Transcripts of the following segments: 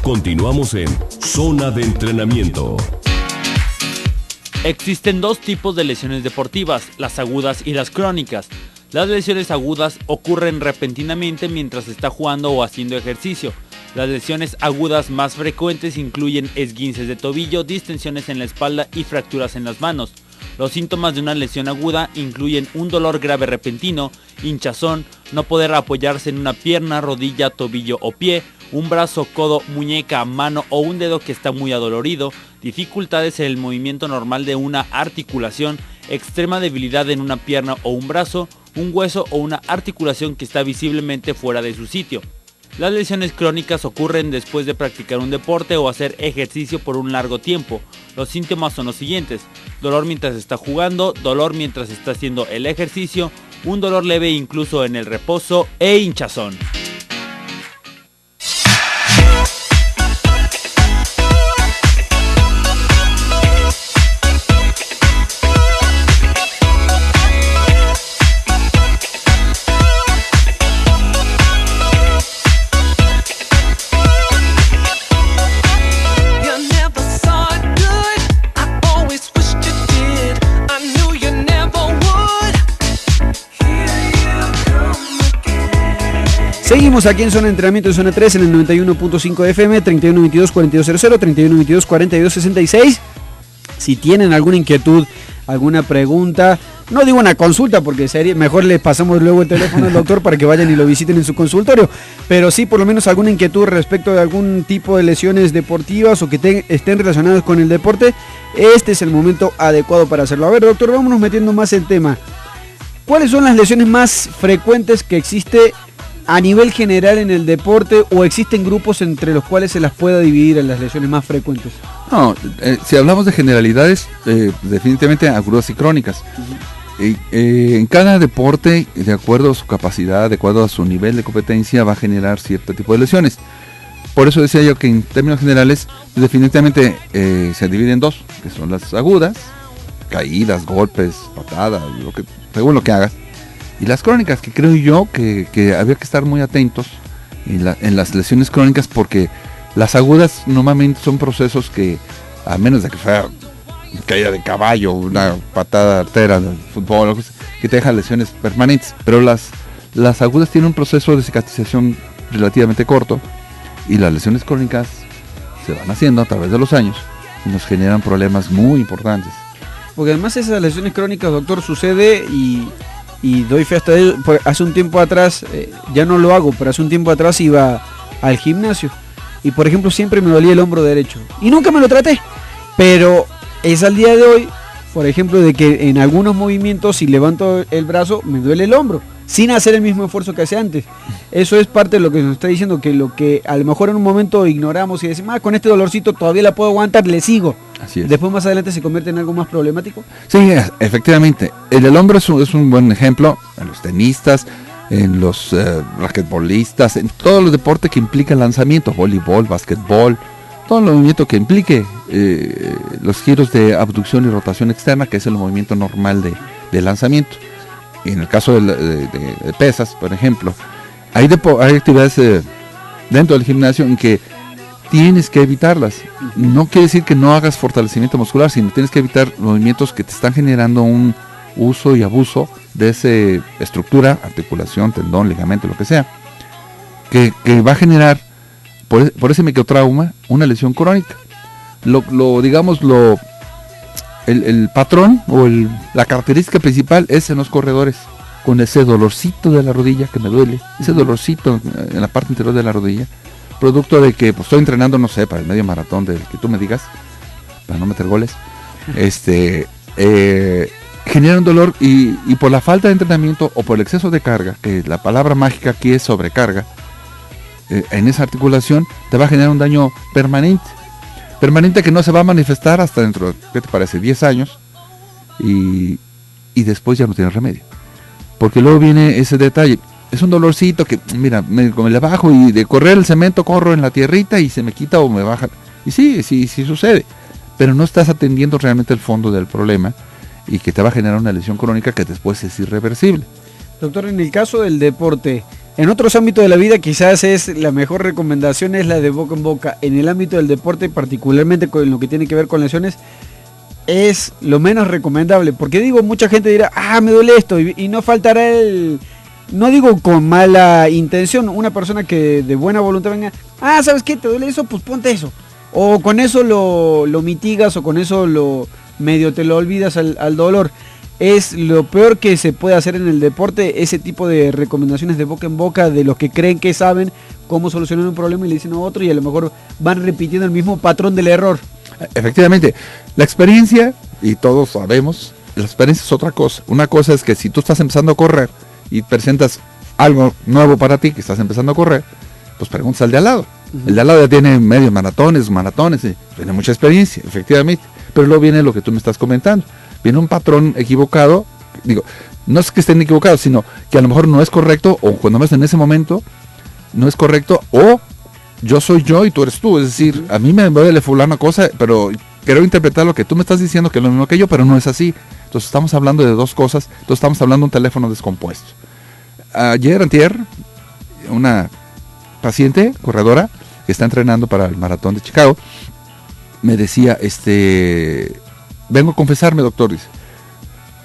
Continuamos en Zona de Entrenamiento. Existen dos tipos de lesiones deportivas, las agudas y las crónicas. Las lesiones agudas ocurren repentinamente mientras se está jugando o haciendo ejercicio. Las lesiones agudas más frecuentes incluyen esguinces de tobillo, distensiones en la espalda y fracturas en las manos. Los síntomas de una lesión aguda incluyen un dolor grave repentino, hinchazón, no poder apoyarse en una pierna, rodilla, tobillo o pie, un brazo, codo, muñeca, mano o un dedo que está muy adolorido, dificultades en el movimiento normal de una articulación, extrema debilidad en una pierna o un brazo, un hueso o una articulación que está visiblemente fuera de su sitio. Las lesiones crónicas ocurren después de practicar un deporte o hacer ejercicio por un largo tiempo. Los síntomas son los siguientes: dolor mientras está jugando, dolor mientras está haciendo el ejercicio, un dolor leve incluso en el reposo e hinchazón. Seguimos aquí en Zona de Entrenamiento de Zona 3 en el 91.5 FM, 3122-4200, 3122-4266. Si tienen alguna inquietud, alguna pregunta, no digo una consulta porque mejor le pasamos luego el teléfono al doctor para que vayan y lo visiten en su consultorio, pero sí por lo menos alguna inquietud respecto de algún tipo de lesiones deportivas o que estén relacionadas con el deporte, este es el momento adecuado para hacerlo. A ver, doctor, vámonos metiendo más el tema. ¿Cuáles son las lesiones más frecuentes que existe a nivel general en el deporte, o existen grupos entre los cuales se las pueda dividir en las lesiones más frecuentes? No, si hablamos de generalidades, definitivamente agudas y crónicas. En cada deporte, de acuerdo a su capacidad, de acuerdo a su nivel de competencia, va a generar cierto tipo de lesiones. Por eso decía yo que en términos generales, definitivamente se dividen en dos, que son las agudas, caídas, golpes, patadas, según lo que hagas. Y las crónicas, que creo yo que había que estar muy atentos en las lesiones crónicas, porque las agudas normalmente son procesos que, a menos de que sea caída de caballo, una patada artera del fútbol, que te dejan lesiones permanentes, pero las agudas tienen un proceso de cicatrización relativamente corto, y las lesiones crónicas se van haciendo a través de los años y nos generan problemas muy importantes. Porque además esas lesiones crónicas, doctor, sucede y doy fe hasta ello. Hace un tiempo atrás, ya no lo hago, pero hace un tiempo atrás iba al gimnasio y por ejemplo siempre me dolía el hombro derecho y nunca me lo traté, pero es al día de hoy, por ejemplo, de que en algunos movimientos, si levanto el brazo, me duele el hombro sin hacer el mismo esfuerzo que hacía antes. Eso es parte de lo que nos está diciendo, que lo que a lo mejor en un momento ignoramos y decimos, con este dolorcito todavía la puedo aguantar, le sigo. Así es. Después más adelante se convierte en algo más problemático. Sí, efectivamente. El hombro es un buen ejemplo en los tenistas, en los raquetbolistas, en todos los deportes que implican lanzamiento, voleibol, básquetbol, todo el movimiento que implique los giros de abducción y rotación externa, que es el movimiento normal de lanzamiento. Y en el caso de pesas, por ejemplo, hay actividades dentro del gimnasio en que tienes que evitarlas. No quiere decir que no hagas fortalecimiento muscular, sino tienes que evitar movimientos que te están generando un uso y abuso de esa estructura, articulación, tendón, ligamento, lo que sea, que va a generar por ese microtrauma una lesión crónica. El patrón o la característica principal es en los corredores, con ese dolorcito de la rodilla que me duele, ese dolorcito en la parte interior de la rodilla, producto de que estoy entrenando, no sé, para el medio maratón del que tú me digas, para no meter goles, genera un dolor y por la falta de entrenamiento o por el exceso de carga, que la palabra mágica aquí es sobrecarga, en esa articulación te va a generar un daño permanente que no se va a manifestar hasta dentro, ¿qué te parece? 10 años y después ya no tiene remedio, porque luego viene ese detalle, es un dolorcito que, mira, me le bajo y de correr el cemento corro en la tierrita y se me quita o me baja, y sí sucede, pero no estás atendiendo realmente el fondo del problema y que te va a generar una lesión crónica que después es irreversible. Doctor, en el caso del deporte, En otros ámbitos de la vida quizás es la mejor recomendación es la de boca en boca. En el ámbito del deporte, particularmente con lo que tiene que ver con lesiones, es lo menos recomendable. Porque digo, mucha gente dirá, me duele esto, y no faltará no digo con mala intención, una persona que de buena voluntad venga, ¿sabes qué? ¿Te duele eso? Pues ponte eso. O con eso lo mitigas, o con eso medio te lo olvidas al dolor. Es lo peor que se puede hacer en el deporte, ese tipo de recomendaciones de boca en boca de los que creen que saben cómo solucionar un problema y le dicen a otro, y a lo mejor van repitiendo el mismo patrón del error. Efectivamente, la experiencia, y todos sabemos, la experiencia es otra cosa. Una cosa es que si tú estás empezando a correr y presentas algo nuevo para ti, que estás empezando a correr, pues preguntas al de al lado. El de al lado ya tiene medios maratones, y tiene mucha experiencia, efectivamente. Pero luego viene lo que tú me estás comentando. Viene un patrón equivocado, digo, no es que estén equivocados, sino que a lo mejor no es correcto, o cuando más en ese momento no es correcto, o yo soy yo y tú eres tú. Es decir, a mí me duele fulano cosa, pero quiero interpretar lo que tú me estás diciendo, que es lo mismo que yo, pero no es así. Entonces estamos hablando de dos cosas, entonces estamos hablando de un teléfono descompuesto. Antier, una paciente corredora que está entrenando para el maratón de Chicago, me decía, vengo a confesarme, doctor, dice,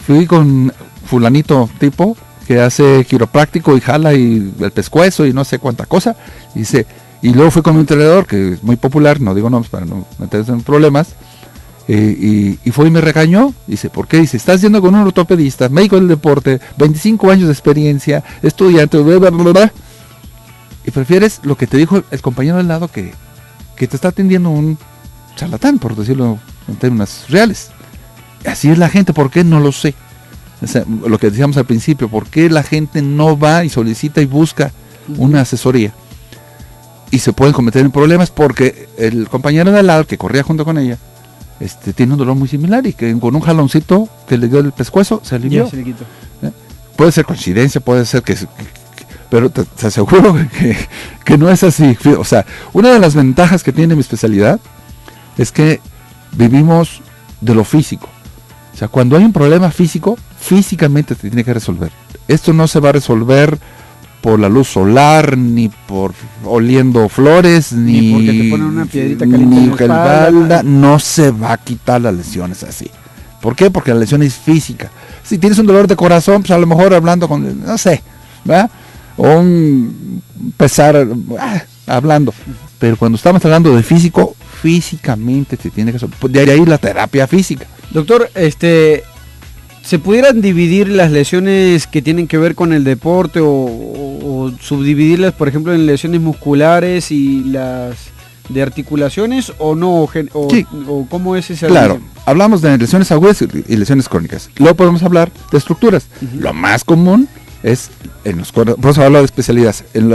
fui con fulanito tipo que hace quiropráctico y jala y el pescuezo y no sé cuánta cosa, dice, y luego fui con un entrenador que es muy popular, no digo nombres para no meterse en problemas, y fue y me regañó, dice, ¿por qué? Dice, estás yendo con un ortopedista, médico del deporte, 25 años de experiencia, estudiante, bla, bla, bla, bla, y prefieres lo que te dijo el compañero del lado que te está atendiendo un charlatán, por decirlo en términos reales. Así es la gente, ¿por qué? No lo sé. O sea, lo que decíamos al principio, ¿por qué la gente no va y solicita y busca una asesoría? Y se pueden cometer en problemas porque el compañero de al lado que corría junto con ella tiene un dolor muy similar y que con un jaloncito que le dio el pescuezo se alivió. Ya se le quitó. Puede ser coincidencia, puede ser pero te aseguro que no es así. O sea, una de las ventajas que tiene mi especialidad es que vivimos de lo físico. O sea, cuando hay un problema físico, físicamente se tiene que resolver. Esto no se va a resolver por la luz solar, ni por oliendo flores, ni porque te ponen una piedrita caliente ni en la espalda. No se va a quitar las lesiones así. ¿Por qué? Porque la lesión es física. Si tienes un dolor de corazón, pues a lo mejor hablando con, no sé, ¿verdad? O un pesar, hablando. Pero cuando estamos hablando de físico, físicamente se tiene que resolver. De ahí la terapia física. Doctor, ¿se pudieran dividir las lesiones que tienen que ver con el deporte o subdividirlas, por ejemplo, en lesiones musculares y las de articulaciones o no? Sí. ¿O cómo es esa? Claro, hablamos de lesiones agudas y lesiones crónicas. Luego podemos hablar de estructuras. Lo más común es por eso hablo de especialidades, en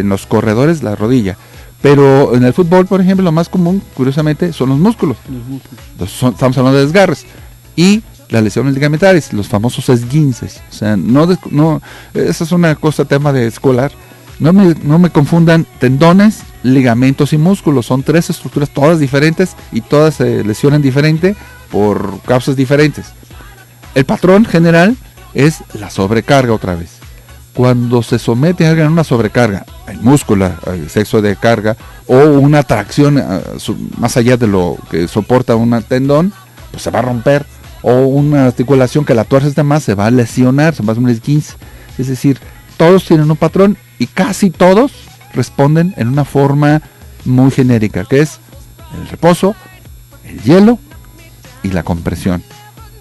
los corredores la rodilla. Pero en el fútbol, por ejemplo, lo más común, curiosamente, son los músculos. Entonces, estamos hablando de desgarres. Y las lesiones ligamentares, los famosos esguinces. O sea, no, esa es una cosa, tema de escolar. No me confundan tendones, ligamentos y músculos. Son tres estructuras, todas diferentes, y todas se lesionan diferente por causas diferentes. El patrón general es la sobrecarga otra vez. Cuando se somete a alguien a una sobrecarga, el músculo, el exceso de carga, o una tracción más allá de lo que soporta un tendón, pues se va a romper, o una articulación que la tuerces de más, se va a lesionar, se va a hacer un esguince. Es decir, todos tienen un patrón y casi todos responden en una forma muy genérica, que es el reposo, el hielo y la compresión,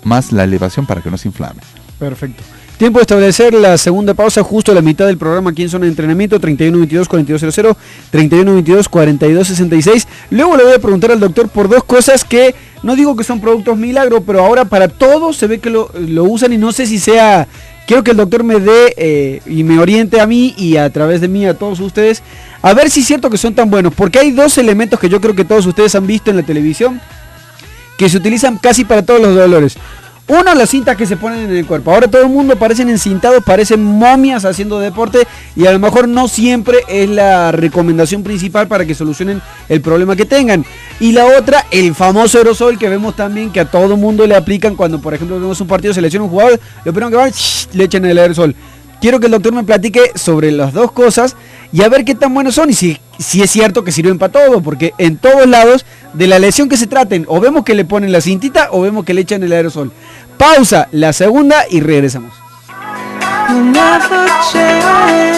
más la elevación para que no se inflame. Perfecto. Tiempo de establecer la segunda pausa, justo a la mitad del programa aquí en Zona de Entrenamiento, 3122-4200, 3122-4266. Luego le voy a preguntar al doctor por dos cosas que no digo que son productos milagro, pero ahora para todos se ve que lo usan y no sé si sea... Quiero que el doctor me dé y me oriente a mí y a través de mí a todos ustedes, a ver si es cierto que son tan buenos, porque hay dos elementos que yo creo que todos ustedes han visto en la televisión, que se utilizan casi para todos los dolores. Uno, las cintas que se ponen en el cuerpo. Ahora todo el mundo parecen encintados, parecen momias haciendo deporte y a lo mejor no siempre es la recomendación principal para que solucionen el problema que tengan. Y la otra, el famoso aerosol que vemos también que a todo el mundo le aplican cuando, por ejemplo, vemos un partido, se lesiona un jugador, lo primero que van, le echan el aerosol. quiero que el doctor me platique sobre las dos cosas y a ver qué tan buenos son y si es cierto que sirven para todo, porque en todos lados de la lesión que se traten, o vemos que le ponen la cintita o vemos que le echan el aerosol. Pausa, la segunda y regresamos. You'll never change.